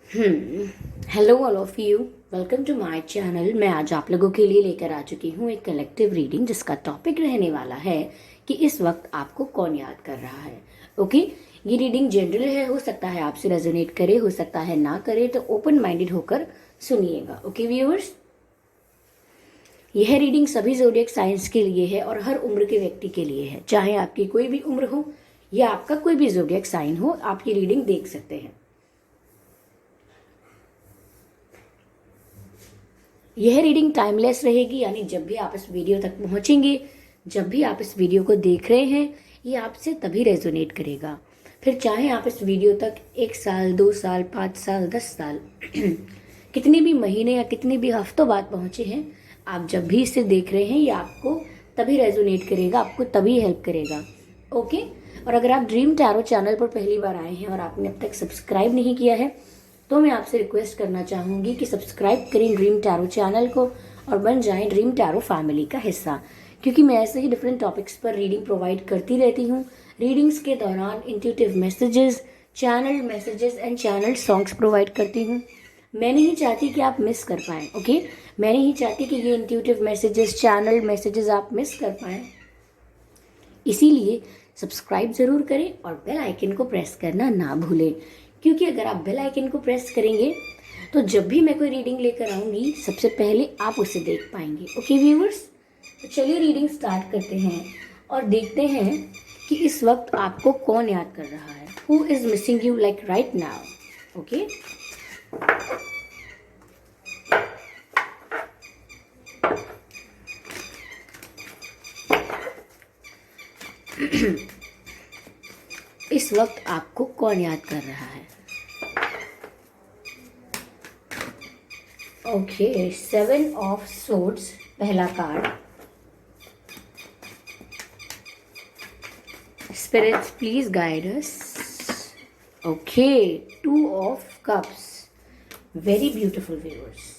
Hello all of you, welcome to my channel. मैं आज आप लोगों के लिए लेकर आ चुकी हूँ एक कलेक्टिव रीडिंग जिसका टॉपिक रहने वाला है कि इस वक्त आपको कौन याद कर रहा है। ओके, ये रीडिंग जनरल है, हो सकता है आपसे रेजोनेट करे, हो सकता है ना करे, तो ओपन माइंडेड होकर सुनिएगा। ओके व्यूअर्स, यह रीडिंग सभी ज़ोडिएक साइंस के लिए है और हर उम्र के व्यक्ति के लिए है। चाहे आपकी कोई भी उम्र हो या आपका कोई भी ज़ोडिएक साइन हो, आप ये रीडिंग देख सकते हैं। यह रीडिंग टाइमलेस रहेगी, यानी जब भी आप इस वीडियो तक पहुंचेंगे, जब भी आप इस वीडियो को देख रहे हैं, ये आपसे तभी रेजोनेट करेगा। फिर चाहे आप इस वीडियो तक 1 साल, 2 साल, 5 साल, 10 साल कितने भी महीने या कितने भी हफ्तों बाद पहुंचे हैं, आप जब भी इसे देख रहे हैं ये आपको तभी रेजोनेट करेगा, आपको तभी हेल्प करेगा। ओके, और अगर आप ड्रीम टैरो चैनल पर पहली बार आए हैं और आपने अब तक सब्सक्राइब नहीं किया है, तो मैं आपसे रिक्वेस्ट करना चाहूँगी कि सब्सक्राइब करें ड्रीम टैरो चैनल को और बन जाएं ड्रीम टैरो फैमिली का हिस्सा, क्योंकि मैं ऐसे ही डिफरेंट टॉपिक्स पर रीडिंग प्रोवाइड करती रहती हूँ। रीडिंग्स के दौरान intuitive messages, channel messages and channel songs provide करती हूँ। मैं नहीं चाहती कि आप मिस कर पाएँ। ओके, मैं नहीं चाहती कि ये इंट्यूटिव मैसेजेस, चैनल मैसेजेस आप मिस कर पाएँ। इसीलिए सब्सक्राइब ज़रूर करें और बेल आइकन को प्रेस करना ना भूलें, क्योंकि अगर आप बेल आइकन को प्रेस करेंगे तो जब भी मैं कोई रीडिंग लेकर आऊँगी सबसे पहले आप उसे देख पाएंगे। ओके व्यूअर्स, तो चलिए रीडिंग स्टार्ट करते हैं और देखते हैं कि इस वक्त आपको कौन याद कर रहा है। Who is missing you like right now. Okay, इस वक्त आपको कौन याद कर रहा है। ओके, 7 ऑफ सोर्ड्स पहला card. Spirits please guide us. Okay, 2 of cups, very beautiful viewers.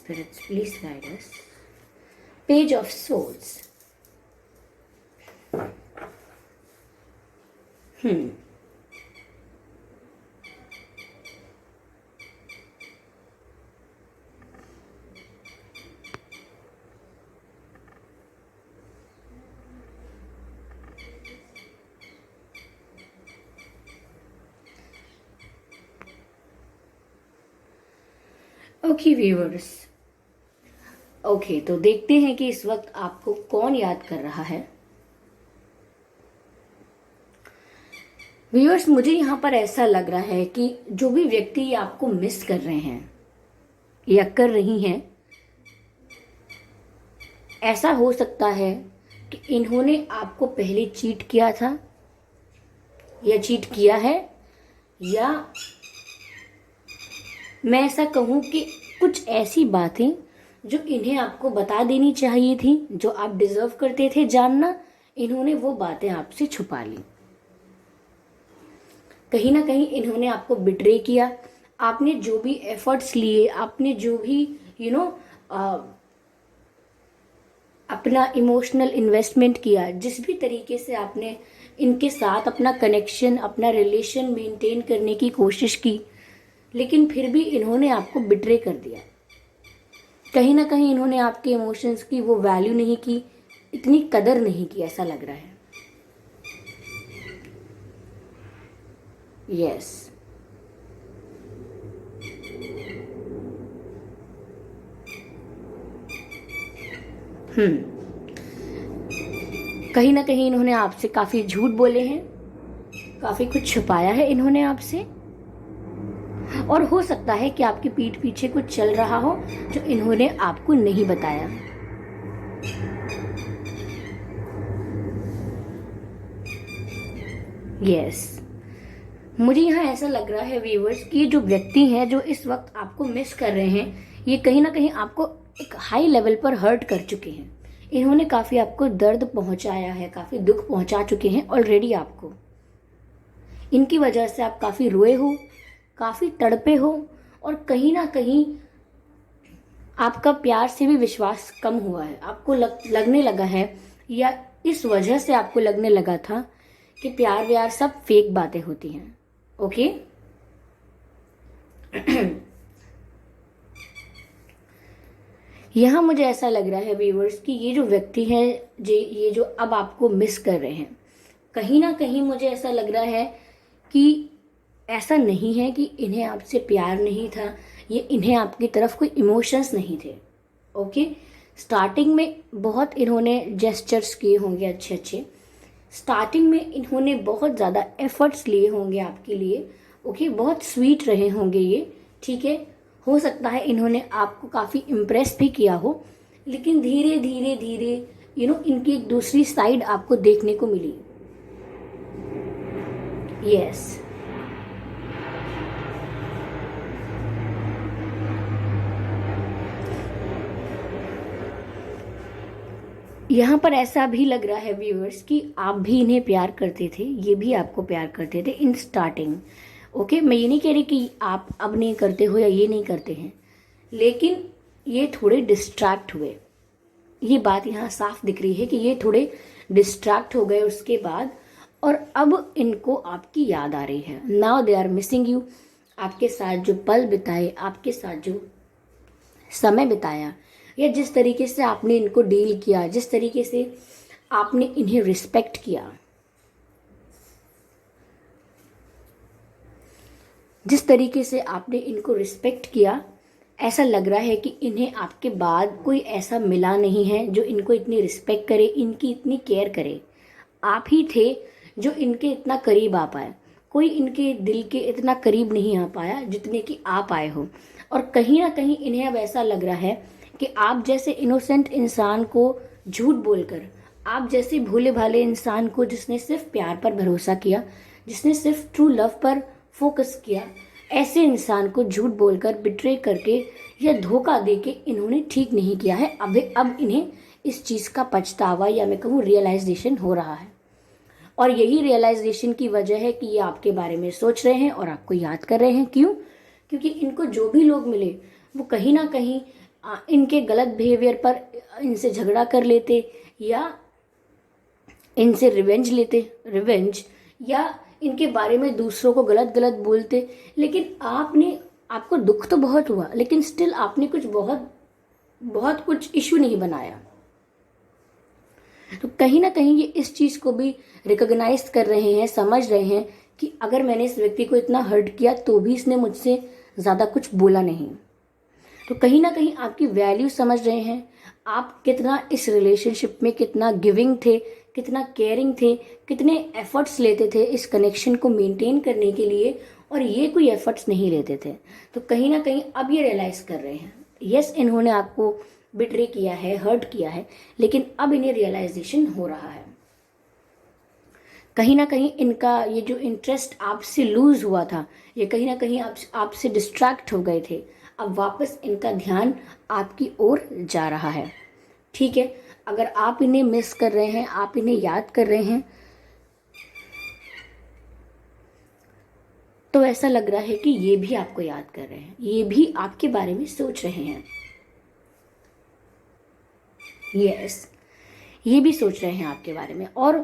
Spirits, please guide us. Page of Swords. Okay viewers, okay, तो देखते हैं कि इस वक्त आपको कौन याद कर रहा है। व्यूअर्स, मुझे यहाँ पर ऐसा लग रहा है कि जो भी व्यक्ति आपको मिस कर रहे हैं या कर रही हैं, ऐसा हो सकता है कि इन्होंने आपको पहले चीट किया था या चीट किया है, या मैं ऐसा कहूँ कि कुछ ऐसी बातें जो इन्हें आपको बता देनी चाहिए थी, जो आप डिजर्व करते थे जानना, इन्होंने वो बातें आपसे छुपा ली। कहीं ना कहीं इन्होंने आपको बिट्रे किया। आपने जो भी एफर्ट्स लिए, आपने जो भी अपना इमोशनल इन्वेस्टमेंट किया, जिस भी तरीके से आपने इनके साथ अपना कनेक्शन, अपना रिलेशन मेंटेन करने की कोशिश की, लेकिन फिर भी इन्होंने आपको बिट्रे कर दिया। कहीं ना कहीं इन्होंने आपके इमोशंस की वो वैल्यू नहीं की, इतनी कदर नहीं की, ऐसा लग रहा है। यस, कहीं ना कहीं इन्होंने आपसे काफी झूठ बोले हैं, काफी कुछ छुपाया है इन्होंने आपसे, और हो सकता है कि आपकी पीठ पीछे कुछ चल रहा हो जो इन्होंने आपको नहीं बताया। यस, मुझे यहाँ ऐसा लग रहा है व्यूअर्स कि ये जो व्यक्ति हैं जो इस वक्त आपको मिस कर रहे हैं, ये कहीं ना कहीं आपको एक हाई लेवल पर हर्ट कर चुके हैं। इन्होंने काफ़ी आपको दर्द पहुंचाया है, काफ़ी दुख पहुंचा चुके हैं ऑलरेडी आपको। इनकी वजह से आप काफ़ी रोए हो, काफ़ी तड़पे हो, और कहीं ना कहीं आपका प्यार से भी विश्वास कम हुआ है। आपको लगने लगा है, या इस वजह से आपको लगने लगा था कि प्यार व्यार सब फेक बातें होती हैं। ओके यहाँ मुझे ऐसा लग रहा है व्यूअर्स कि ये जो व्यक्ति है, ये जो अब आपको मिस कर रहे हैं, कहीं ना कहीं मुझे ऐसा लग रहा है कि ऐसा नहीं है कि इन्हें आपसे प्यार नहीं था, ये इन्हें आपकी तरफ कोई इमोशंस नहीं थे। ओके, स्टार्टिंग में बहुत इन्होंने जेस्चर्स किए होंगे अच्छे अच्छे, स्टार्टिंग में इन्होंने बहुत ज़्यादा एफर्ट्स लिए होंगे आपके लिए। ओके, बहुत स्वीट रहे होंगे ये, ठीक है। हो सकता है इन्होंने आपको काफ़ी इम्प्रेस भी किया हो, लेकिन धीरे धीरे धीरे इनकी एक दूसरी साइड आपको देखने को मिली। यस, यहाँ पर ऐसा भी लग रहा है व्यूअर्स कि आप भी इन्हें प्यार करते थे, ये भी आपको प्यार करते थे इन स्टार्टिंग। ओके, मैं ये नहीं कह रही कि आप अब नहीं करते हो या ये नहीं करते हैं, लेकिन ये थोड़े डिस्ट्रैक्ट हुए। ये बात यहाँ साफ दिख रही है कि ये थोड़े डिस्ट्रैक्ट हो गए उसके बाद, और अब इनको आपकी याद आ रही है। Now they are missing you. आपके साथ जो पल बिताए, आपके साथ जो समय बिताया, या जिस तरीके से आपने इनको डील किया, जिस तरीके से आपने इन्हें रिस्पेक्ट किया, जिस तरीके से आपने इनको रिस्पेक्ट किया, ऐसा लग रहा है कि इन्हें आपके बाद कोई ऐसा मिला नहीं है जो इनको इतनी रिस्पेक्ट करे, इनकी इतनी केयर करे। आप ही थे जो इनके इतना करीब आ पाए। कोई इनके दिल के इतना करीब नहीं आ पाया जितने कि आप आए हो। और कहीं ना कहीं इन्हें अब ऐसा लग रहा है कि आप जैसे इनोसेंट इंसान को झूठ बोलकर, आप जैसे भोले भाले इंसान को जिसने सिर्फ प्यार पर भरोसा किया, जिसने सिर्फ ट्रू लव पर फोकस किया, ऐसे इंसान को झूठ बोलकर, बिट्रे करके या धोखा देके इन्होंने ठीक नहीं किया है। अब इन्हें इस चीज़ का पछतावा, या मैं कहूँ रियलाइजेशन हो रहा है। और यही रियलाइजेशन की वजह है कि ये आपके बारे में सोच रहे हैं और आपको याद कर रहे हैं। क्यों? क्योंकि इनको जो भी लोग मिले वो कहीं ना कहीं इनके गलत बिहेवियर पर इनसे झगड़ा कर लेते, या इनसे रिवेंज, या इनके बारे में दूसरों को गलत गलत बोलते। लेकिन आपको दुख तो बहुत हुआ, लेकिन स्टिल आपने बहुत कुछ इशू नहीं बनाया। तो कहीं ना कहीं ये इस चीज को भी रिकॉग्नाइज कर रहे हैं, समझ रहे हैं कि अगर मैंने इस व्यक्ति को इतना हर्ट किया तो भी इसने मुझसे ज्यादा कुछ बोला नहीं। तो कहीं ना कहीं आपकी वैल्यू समझ रहे हैं, आप कितना इस रिलेशनशिप में कितना गिविंग थे, कितना केयरिंग थे, कितने एफर्ट्स लेते थे इस कनेक्शन को मेंटेन करने के लिए, और ये कोई एफर्ट्स नहीं लेते थे। तो कहीं ना कहीं अब ये रियलाइज कर रहे हैं, यस इन्होंने आपको बिट्रे किया है, हर्ट किया है, लेकिन अब इन्हें रियलाइजेशन हो रहा है। कहीं ना कहीं इनका ये जो इंटरेस्ट आपसे लूज हुआ था, ये कहीं ना कहीं आपसे डिस्ट्रैक्ट हो गए थे, अब वापस इनका ध्यान आपकी ओर जा रहा है। ठीक है, अगर आप इन्हें मिस कर रहे हैं, आप इन्हें याद कर रहे हैं, तो ऐसा लग रहा है कि ये भी आपको याद कर रहे हैं, ये भी आपके बारे में सोच रहे हैं। यस, ये भी सोच रहे हैं आपके बारे में। और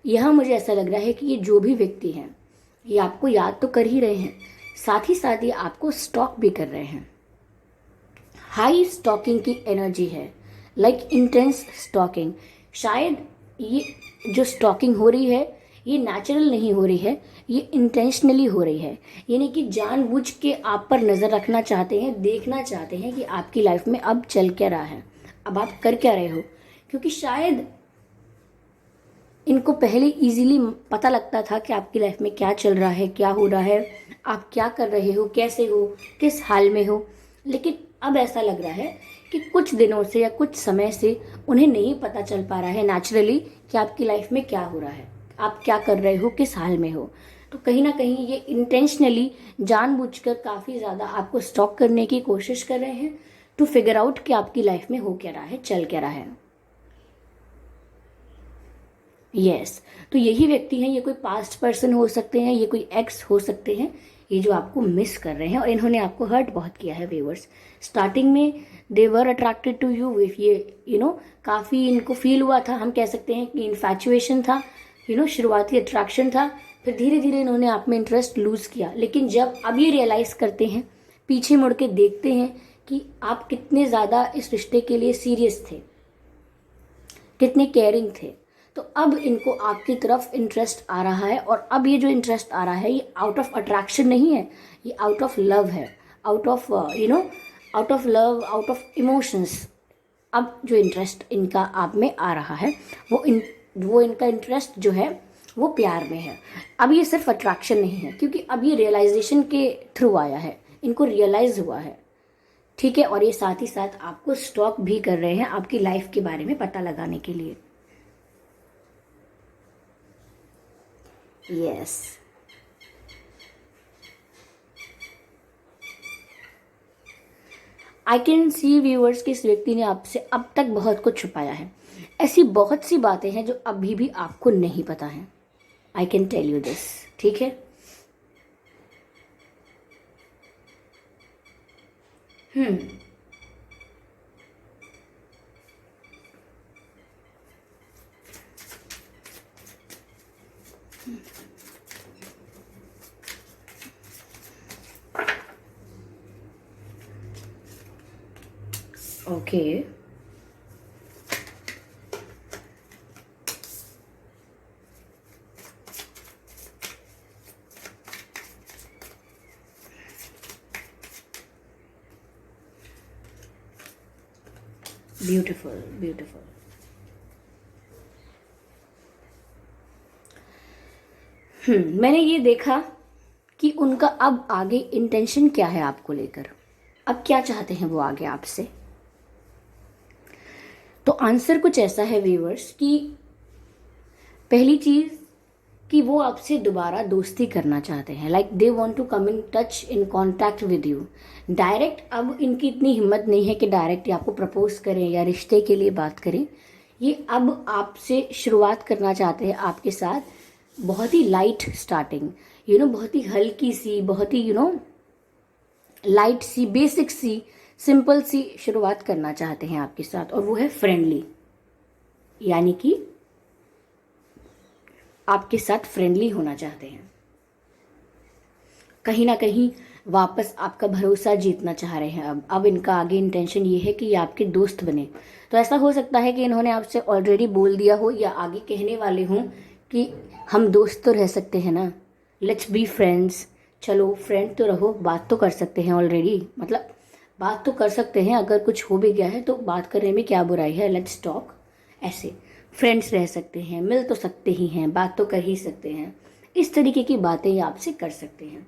यहाँ मुझे ऐसा लग रहा है कि ये जो भी व्यक्ति हैं, ये आपको याद तो कर ही रहे हैं, साथ ही साथ ये आपको स्टॉक भी कर रहे हैं। हाई स्टॉकिंग की एनर्जी है, लाइक इंटेंस स्टॉकिंग। शायद ये जो स्टॉकिंग हो रही है ये नेचुरल नहीं हो रही है, ये इंटेंशनली हो रही है। यानी कि जानबूझ के आप पर नज़र रखना चाहते हैं, देखना चाहते हैं कि आपकी लाइफ में अब चल क्या रहा है, अब आप कर क्या रहे हो। क्योंकि शायद इनको पहले इजीली पता लगता था कि आपकी लाइफ में क्या चल रहा है, क्या हो रहा है, आप क्या कर रहे हो, कैसे हो, किस हाल में हो। लेकिन अब ऐसा लग रहा है कि कुछ दिनों से या कुछ समय से उन्हें नहीं पता चल पा रहा है नेचुरली कि आपकी लाइफ में क्या हो रहा है, आप क्या कर रहे हो, किस हाल में हो। तो कहीं ना कहीं ये इंटेंशनली जानबूझकर काफ़ी ज़्यादा आपको स्टॉक करने की कोशिश कर रहे हैं, टू फिगर आउट कि आपकी लाइफ में हो क्या रहा है, चल क्या रहा है। यस, तो यही व्यक्ति हैं, ये कोई पास्ट पर्सन हो सकते हैं, ये कोई एक्स हो सकते हैं, ये जो आपको मिस कर रहे हैं और इन्होंने आपको हर्ट बहुत किया है व्यूअर्स। स्टार्टिंग में दे वर अट्रैक्टेड टू यू, इफ ये काफ़ी इनको फील हुआ था, हम कह सकते हैं कि इन्फैचुएशन था, शुरुआती अट्रैक्शन था। फिर धीरे धीरे इन्होंने आप में इंटरेस्ट लूज़ किया, लेकिन जब अब ये रियलाइज़ करते हैं, पीछे मुड़ के देखते हैं कि आप कितने ज़्यादा इस रिश्ते के लिए सीरियस थे, कितने केयरिंग थे, तो अब इनको आपकी तरफ इंटरेस्ट आ रहा है। और अब ये जो इंटरेस्ट आ रहा है ये आउट ऑफ अट्रैक्शन नहीं है, ये आउट ऑफ लव है, out of out of love, out of emotions. अब जो इंटरेस्ट इनका आप में आ रहा है वो इनका इंटरेस्ट जो है वो प्यार में है। अब ये सिर्फ अट्रैक्शन नहीं है, क्योंकि अब ये रियलाइजेशन के थ्रू आया है, इनको रियलाइज हुआ है, ठीक है। और ये साथ ही साथ आपको स्टॉक भी कर रहे हैं आपकी लाइफ के बारे में पता लगाने के लिए। Yes, I can see viewers कि इस व्यक्ति ने आपसे अब तक बहुत कुछ छुपाया है। ऐसी बहुत सी बातें हैं जो अभी भी आपको नहीं पता है। I can tell you this, ठीक है। Okay, beautiful beautiful. मैंने ये देखा कि उनका अब आगे इंटेंशन क्या है आपको लेकर, अब क्या चाहते हैं वो आगे आपसे। तो आंसर कुछ ऐसा है व्यूअर्स कि पहली चीज कि वो आपसे दोबारा दोस्ती करना चाहते हैं, like they want to come in touch, in contact with you direct. अब इनकी इतनी हिम्मत नहीं है कि डायरेक्ट आपको प्रपोज करें या रिश्ते के लिए बात करें। ये अब आपसे शुरुआत करना चाहते हैं आपके साथ, बहुत ही लाइट स्टार्टिंग, बहुत ही हल्की सी, बहुत ही लाइट सी, बेसिक सी, सिंपल सी शुरुआत करना चाहते हैं आपके साथ। और वो है फ्रेंडली, यानी कि आपके साथ फ्रेंडली होना चाहते हैं, कहीं ना कहीं वापस आपका भरोसा जीतना चाह रहे हैं। अब इनका आगे इंटेंशन ये है कि ये आपके दोस्त बने। तो ऐसा हो सकता है कि इन्होंने आपसे ऑलरेडी बोल दिया हो या आगे कहने वाले हों कि हम दोस्त तो रह सकते हैं ना, लेट्स बी फ्रेंड्स, चलो फ्रेंड तो रहो, बात तो कर सकते हैं ऑलरेडी, मतलब बात तो कर सकते हैं, अगर कुछ हो भी गया है तो बात करने में क्या बुराई है, लेट्स टॉक। ऐसे फ्रेंड्स रह सकते हैं, मिल तो सकते ही हैं, बात तो कर ही सकते हैं, इस तरीके की बातें ये आपसे कर सकते हैं।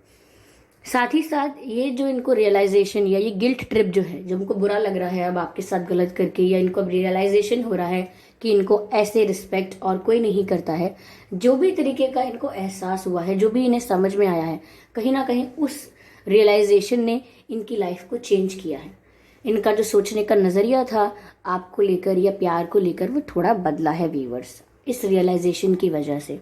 साथ ही साथ ये जो इनको रियलाइजेशन या ये गिल्ट ट्रिप जो है, जो उनको बुरा लग रहा है अब आपके साथ गलत करके, या इनको अब रियलाइजेशन हो रहा है कि इनको ऐसे रिस्पेक्ट और कोई नहीं करता है, जो भी तरीके का इनको एहसास हुआ है, जो भी इन्हें समझ में आया है, कहीं ना कहीं उस रियलाइजेशन ने इनकी लाइफ को चेंज किया है। इनका जो सोचने का नज़रिया था आपको लेकर या प्यार को लेकर, वो थोड़ा बदला है व्यूअर्स, इस रियलाइजेशन की वजह से।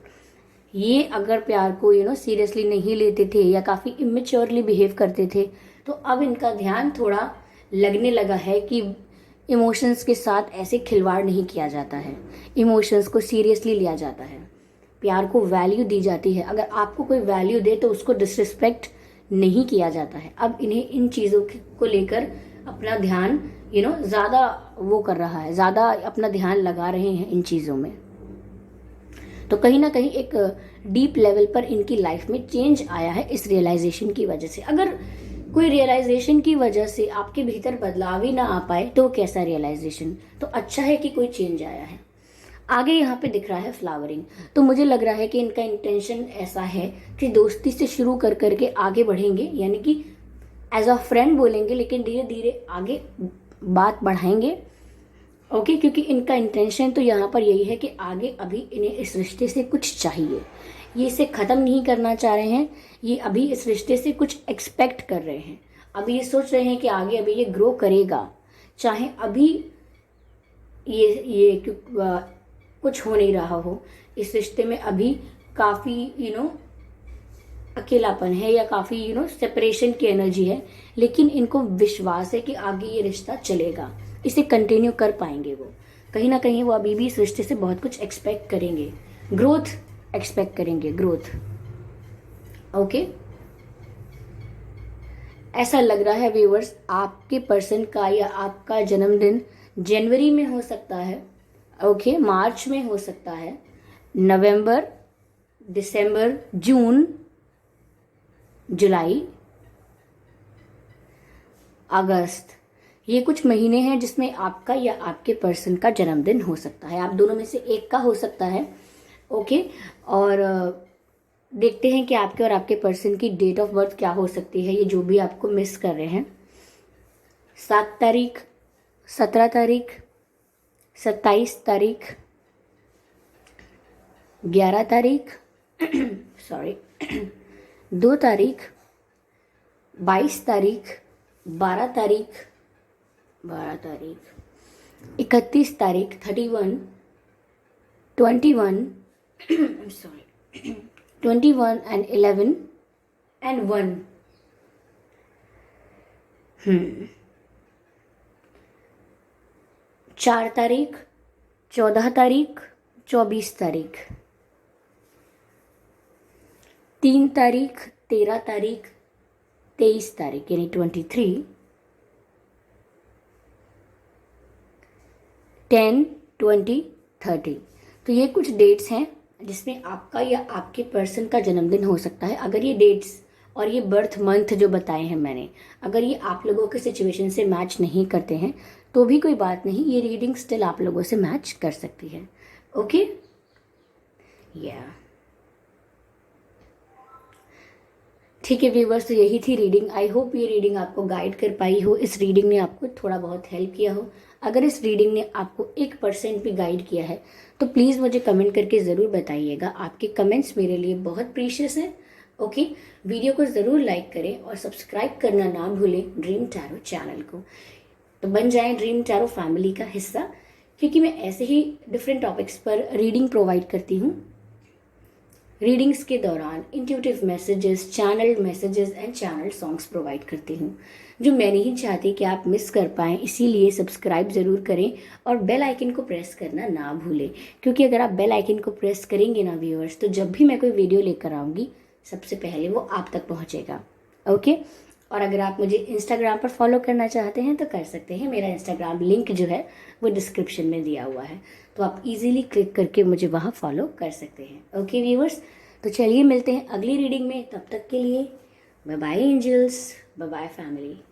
ये अगर प्यार को सीरियसली नहीं लेते थे या काफ़ी इमेच्योरली बिहेव करते थे, तो अब इनका ध्यान थोड़ा लगने लगा है कि इमोशंस के साथ ऐसे खिलवाड़ नहीं किया जाता है, इमोशंस को सीरियसली लिया जाता है, प्यार को वैल्यू दी जाती है। अगर आपको कोई वैल्यू दे तो उसको डिसरिस्पेक्ट नहीं किया जाता है। अब इन्हें इन चीज़ों को लेकर अपना ध्यान ज़्यादा वो कर रहा है, ज़्यादा अपना ध्यान लगा रहे हैं इन चीज़ों में। तो कहीं ना कहीं एक डीप लेवल पर इनकी लाइफ में चेंज आया है इस रियलाइजेशन की वजह से। अगर कोई रियलाइजेशन की वजह से आपके भीतर बदलाव ही ना आ पाए तो कैसा रियलाइजेशन, तो अच्छा है कि कोई चेंज आया है। आगे यहाँ पे दिख रहा है फ्लावरिंग, तो मुझे लग रहा है कि इनका इंटेंशन ऐसा है कि दोस्ती से शुरू कर करके आगे बढ़ेंगे, यानी कि एज अ फ्रेंड बोलेंगे, लेकिन धीरे धीरे आगे बात बढ़ाएंगे। ओके, क्योंकि इनका इंटेंशन तो यहाँ पर यही है कि आगे अभी इन्हें इस रिश्ते से कुछ चाहिए, ये इसे ख़त्म नहीं करना चाह रहे हैं, ये अभी इस रिश्ते से कुछ एक्सपेक्ट कर रहे हैं। अभी ये सोच रहे हैं कि आगे अभी ये ग्रो करेगा, चाहे अभी ये कुछ हो नहीं रहा हो इस रिश्ते में, अभी काफ़ी अकेलापन है या काफ़ी सेपरेशन की एनर्जी है, लेकिन इनको विश्वास है कि आगे ये रिश्ता चलेगा, इसे कंटिन्यू कर पाएंगे वो। कहीं ना कहीं वो अभी भी इस रिश्ते से बहुत कुछ एक्सपेक्ट करेंगे, ग्रोथ एक्सपेक्ट करेंगे, ग्रोथ। ओके, ऐसा लग रहा है व्यूअर्स, आपके पर्सन का या आपका जन्मदिन जनवरी में हो सकता है, ओके, मार्च में हो सकता है, नवंबर, दिसंबर, जून, जुलाई, अगस्त, ये कुछ महीने हैं जिसमें आपका या आपके पर्सन का जन्मदिन हो सकता है। आप दोनों में से एक का हो सकता है। ओके, और देखते हैं कि आपके और आपके पर्सन की डेट ऑफ बर्थ क्या हो सकती है, ये जो भी आपको मिस कर रहे हैं। 7 तारीख, 17 तारीख, 27 तारीख, 11 तारीख सॉरी 2 तारीख, 22 तारीख, 12 तारीख, 31 तारीख, 31, 21 सॉरी 21 and 11 and 1। 4 तारीख, 14 तारीख, 24 तारीख, 3 तारीख, 13 तारीख, 23 तारीख यानी 23, 10, 20, 30। तो ये कुछ डेट्स हैं जिसमें आपका या आपके पर्सन का जन्मदिन हो सकता है। अगर ये डेट्स और ये बर्थ मंथ जो बताए हैं मैंने, अगर ये आप लोगों के सिचुएशन से मैच नहीं करते हैं तो भी कोई बात नहीं, ये रीडिंग स्टिल आप लोगों से मैच कर सकती है। ओके, या ठीक है व्यूवर्स, तो यही थी रीडिंग। आई होप ये रीडिंग आपको गाइड कर पाई हो, इस रीडिंग ने आपको थोड़ा बहुत हेल्प किया हो। अगर इस रीडिंग ने आपको 1% भी गाइड किया है तो प्लीज़ मुझे कमेंट करके ज़रूर बताइएगा। आपके कमेंट्स मेरे लिए बहुत प्रीशियस हैं। ओके, वीडियो को ज़रूर लाइक करें और सब्सक्राइब करना ना भूलें ड्रीम टैरो चैनल को, तो बन जाएं ड्रीम टैरो फैमिली का हिस्सा, क्योंकि मैं ऐसे ही डिफरेंट टॉपिक्स पर रीडिंग प्रोवाइड करती हूँ। रीडिंग्स के दौरान intuitive messages, channel messages and channel songs provide करती हूँ, जो मैं नहीं चाहती कि आप मिस कर पाएँ। इसीलिए सब्सक्राइब ज़रूर करें और बेल आइकन को प्रेस करना ना भूलें, क्योंकि अगर आप बेल आइकन को प्रेस करेंगे ना व्यूअर्स, तो जब भी मैं कोई वीडियो लेकर आऊँगी सबसे पहले वो आप तक पहुँचेगा। ओके, और अगर आप मुझे इंस्टाग्राम पर फॉलो करना चाहते हैं तो कर सकते हैं। मेरा इंस्टाग्राम लिंक जो है वो डिस्क्रिप्शन में दिया हुआ है, तो आप इजीली क्लिक करके मुझे वहाँ फॉलो कर सकते हैं। ओके व्यूअर्स, तो चलिए मिलते हैं अगली रीडिंग में। तब तक के लिए bye bye angels, bye bye family.